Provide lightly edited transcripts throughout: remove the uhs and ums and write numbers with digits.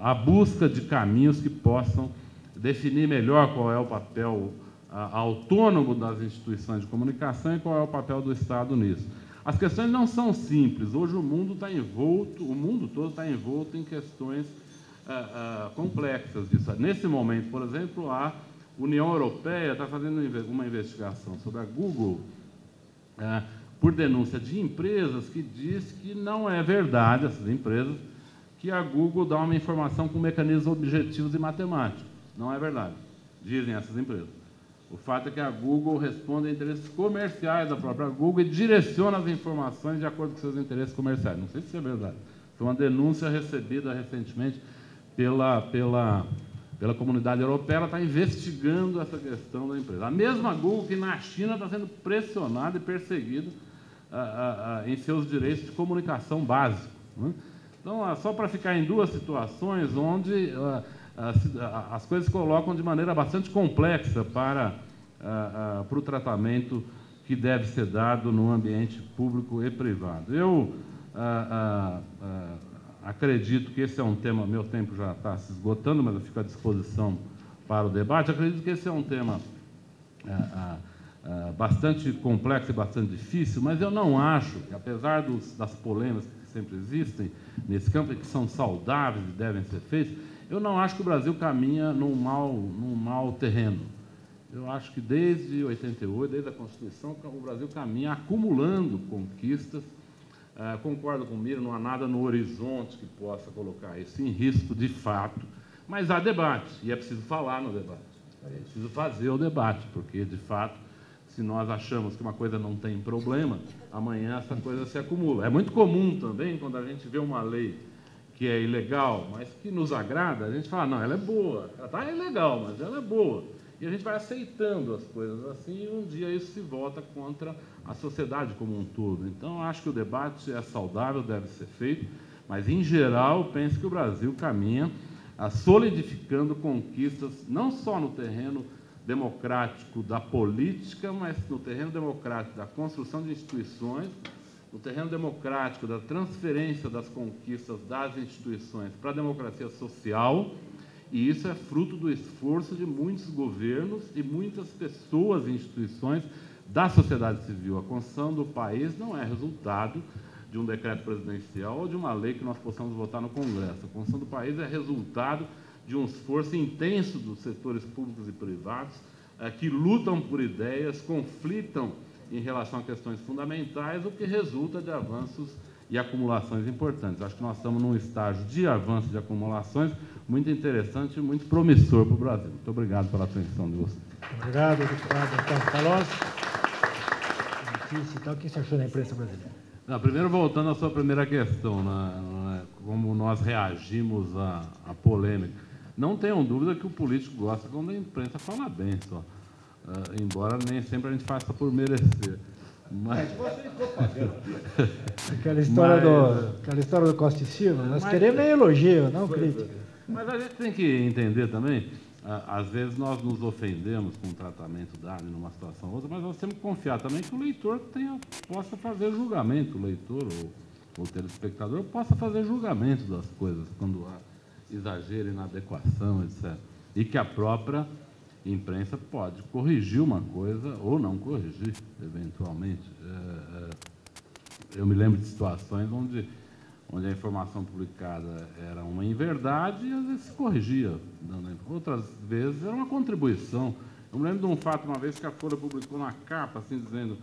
a busca de caminhos que possam definir melhor qual é o papel autônomo das instituições de comunicação e qual é o papel do Estado nisso. As questões não são simples. Hoje o mundo todo está envolto em questões complexas disso. Nesse momento, por exemplo, a União Europeia está fazendo uma investigação sobre a Google por denúncia de empresas que diz que não é verdade, essas empresas, que a Google dá uma informação com mecanismos objetivos e matemáticos. Não é verdade, dizem essas empresas. O fato é que a Google responde a interesses comerciais da própria Google e direciona as informações de acordo com seus interesses comerciais. Não sei se isso é verdade. Foi uma denúncia recebida recentemente pela comunidade europeia. Ela está investigando essa questão da empresa. A mesma Google que na China está sendo pressionada e perseguida em seus direitos de comunicação básicos, né? Então, só para ficar em duas situações onde as coisas se colocam de maneira bastante complexa para o tratamento que deve ser dado no ambiente público e privado. Eu acredito que esse é um tema, meu tempo já está se esgotando, mas eu fico à disposição para o debate. Acredito que esse é um tema bastante complexo e bastante difícil, mas eu não acho que, apesar das polêmicas que sempre existem nesse campo e que são saudáveis e devem ser feitas, eu não acho que o Brasil caminha num mau terreno. Eu acho que desde 88, desde a Constituição, o Brasil caminha acumulando conquistas. Concordo com o Miro, não há nada no horizonte que possa colocar isso em risco de fato, mas há debate, e é preciso falar no debate. É preciso fazer o debate, porque, de fato, se nós achamos que uma coisa não tem problema, amanhã essa coisa se acumula. É muito comum também, quando a gente vê uma lei que é ilegal, mas que nos agrada, a gente fala, não, ela é boa, ela está ilegal, mas ela é boa. E a gente vai aceitando as coisas assim, e um dia isso se volta contra a sociedade como um todo. Então, acho que o debate é saudável, deve ser feito, mas, em geral, penso que o Brasil caminha solidificando conquistas, não só no terreno democrático da política, mas no terreno democrático da construção de instituições, no terreno democrático da transferência das conquistas das instituições para a democracia social, e isso é fruto do esforço de muitos governos e muitas pessoas e instituições da sociedade civil. A construção do país não é resultado de um decreto presidencial ou de uma lei que nós possamos votar no Congresso. A construção do país é resultado de um esforço intenso dos setores públicos e privados que lutam por ideias, conflitam em relação a questões fundamentais, o que resulta de avanços e acumulações importantes. Acho que nós estamos num estágio de avanço e de acumulações muito interessante e muito promissor para o Brasil. Muito obrigado pela atenção de vocês. Obrigado, deputado Antônio Palocci. Então, o que você achou da imprensa brasileira? Primeiro, voltando à sua primeira questão, como nós reagimos à polêmica. Não tenham dúvida que o político gosta quando a imprensa fala bem, só. Embora nem sempre a gente faça por merecer. Mas... Aquela história do Costa e Silva, nós queremos elogio, não crítica. Mas a gente tem que entender também, às vezes nós nos ofendemos com o tratamento dado numa situação ou outra, mas nós temos que confiar também que o leitor possa fazer julgamento, o leitor ou o telespectador possa fazer julgamento das coisas, quando há exagero, inadequação, etc. E que a própria imprensa pode corrigir uma coisa ou não corrigir, eventualmente. Eu me lembro de situações onde a informação publicada era uma inverdade e às vezes se corrigia. Outras vezes era uma contribuição. Eu me lembro de um fato, uma vez que a Folha publicou na capa, assim, dizendo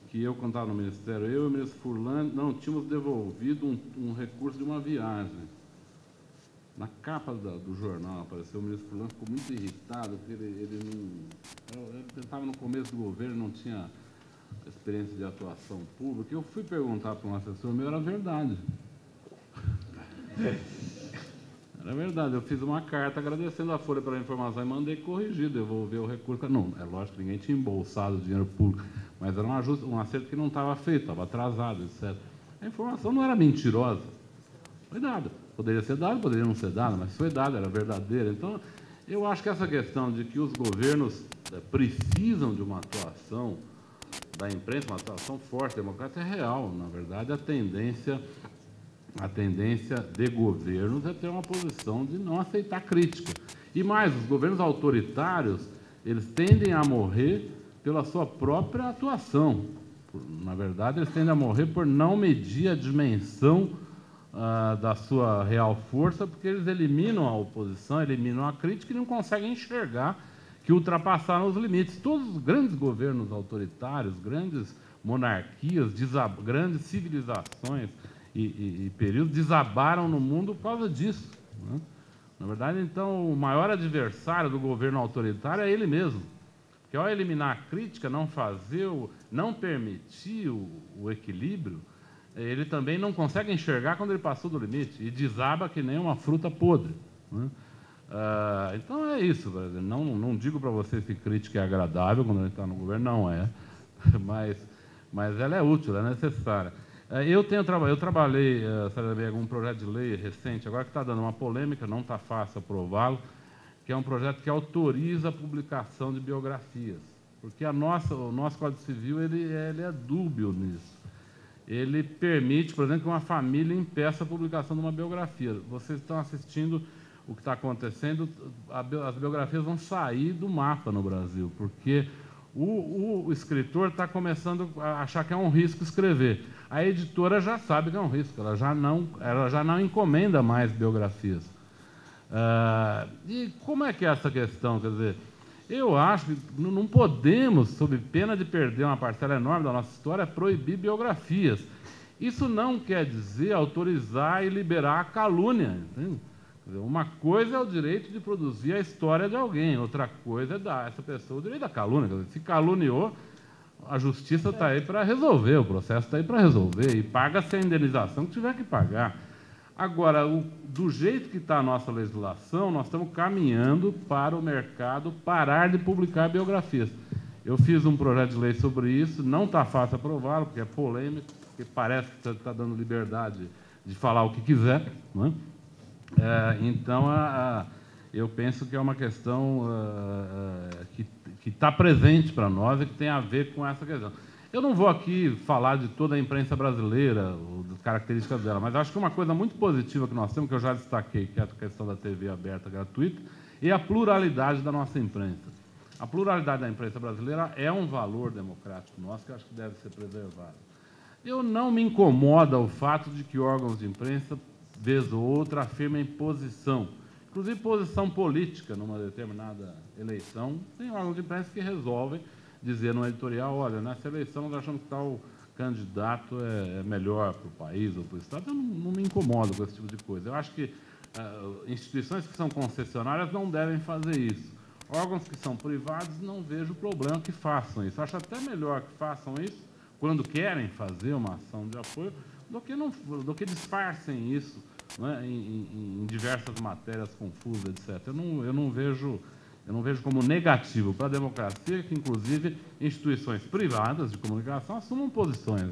que eu, quando estava no Ministério, eu e o ministro Furlan, não tínhamos devolvido um recurso de uma viagem. Na capa do jornal apareceu o ministro Furlan, ficou muito irritado, porque ele estava no começo do governo, não tinha experiência de atuação pública. Eu fui perguntar para um assessor meu, era verdade. Era verdade, eu fiz uma carta agradecendo a Folha pela informação e mandei corrigir, devolver o recurso. Não, é lógico que ninguém tinha embolsado o dinheiro público, mas era um acerto que não estava feito, estava atrasado, etc. A informação não era mentirosa, foi dada. Poderia ser dada, poderia não ser dada, mas foi dada, era verdadeira. Então, eu acho que essa questão de que os governos precisam de uma atuação da imprensa, uma atuação forte, democrática, é real. Na verdade, a tendência A tendência de governos é ter uma posição de não aceitar crítica. E mais, os governos autoritários, eles tendem a morrer pela sua própria atuação. Na verdade, eles tendem a morrer por não medir a dimensão da sua real força, porque eles eliminam a oposição, eliminam a crítica e não conseguem enxergar que ultrapassaram os limites. Todos os grandes governos autoritários, grandes monarquias, grandes civilizações e períodos desabaram no mundo por causa disso, né? Na verdade, então, o maior adversário do governo autoritário é ele mesmo. Porque ao eliminar a crítica, não permitir o equilíbrio, ele também não consegue enxergar quando ele passou do limite e desaba que nem uma fruta podre, né? Então é isso, não digo para vocês que crítica é agradável quando a gente está no governo, não é, mas ela é útil, ela é necessária. Eu trabalhei, sabe, algum projeto de lei recente, agora que está dando uma polêmica, não está fácil aprová-lo, que é um projeto que autoriza a publicação de biografias, porque o nosso Código Civil ele é dúbio nisso. Ele permite, por exemplo, que uma família impeça a publicação de uma biografia. Vocês estão assistindo o que está acontecendo, as biografias vão sair do mapa no Brasil, porque o escritor está começando a achar que é um risco escrever. A editora já sabe que é um risco, ela já não encomenda mais biografias. E como é que é essa questão? Quer dizer, eu acho que não podemos, sob pena de perder uma parcela enorme da nossa história, proibir biografias. Isso não quer dizer autorizar e liberar a calúnia, entende? Quer dizer, uma coisa é o direito de produzir a história de alguém, outra coisa é dar a essa pessoa o direito da calúnia. Quer dizer, se caluniou, a justiça está aí para resolver, o processo está aí para resolver, e paga-se a indenização que tiver que pagar. Agora, do jeito que está a nossa legislação, nós estamos caminhando para o mercado parar de publicar biografias. Eu fiz um projeto de lei sobre isso, não está fácil aprová-lo, porque é polêmico, porque parece que está dando liberdade de falar o que quiser, não é? Então, eu penso que é uma questão que está presente para nós e que tem a ver com essa questão. Eu não vou aqui falar de toda a imprensa brasileira, das características dela, mas acho que uma coisa muito positiva que nós temos, que eu já destaquei, que é a questão da TV aberta, gratuita, é a pluralidade da nossa imprensa. A pluralidade da imprensa brasileira é um valor democrático nosso que eu acho que deve ser preservado. Eu não me incomoda o fato de que órgãos de imprensa, vez ou outra, afirmem posição, inclusive posição política numa determinada eleição. Tem órgãos de imprensa que resolvem dizer no editorial, olha, nessa eleição nós achamos que tal candidato é melhor para o país ou para o Estado. Eu não me incomodo com esse tipo de coisa. Eu acho que instituições que são concessionárias não devem fazer isso. Órgãos que são privados, não vejo problema que façam isso. Eu acho até melhor que façam isso quando querem fazer uma ação de apoio, do que disfarcem isso, né, em diversas matérias confusas, etc. Eu não vejo como negativo para a democracia que, inclusive, instituições privadas de comunicação assumam posições.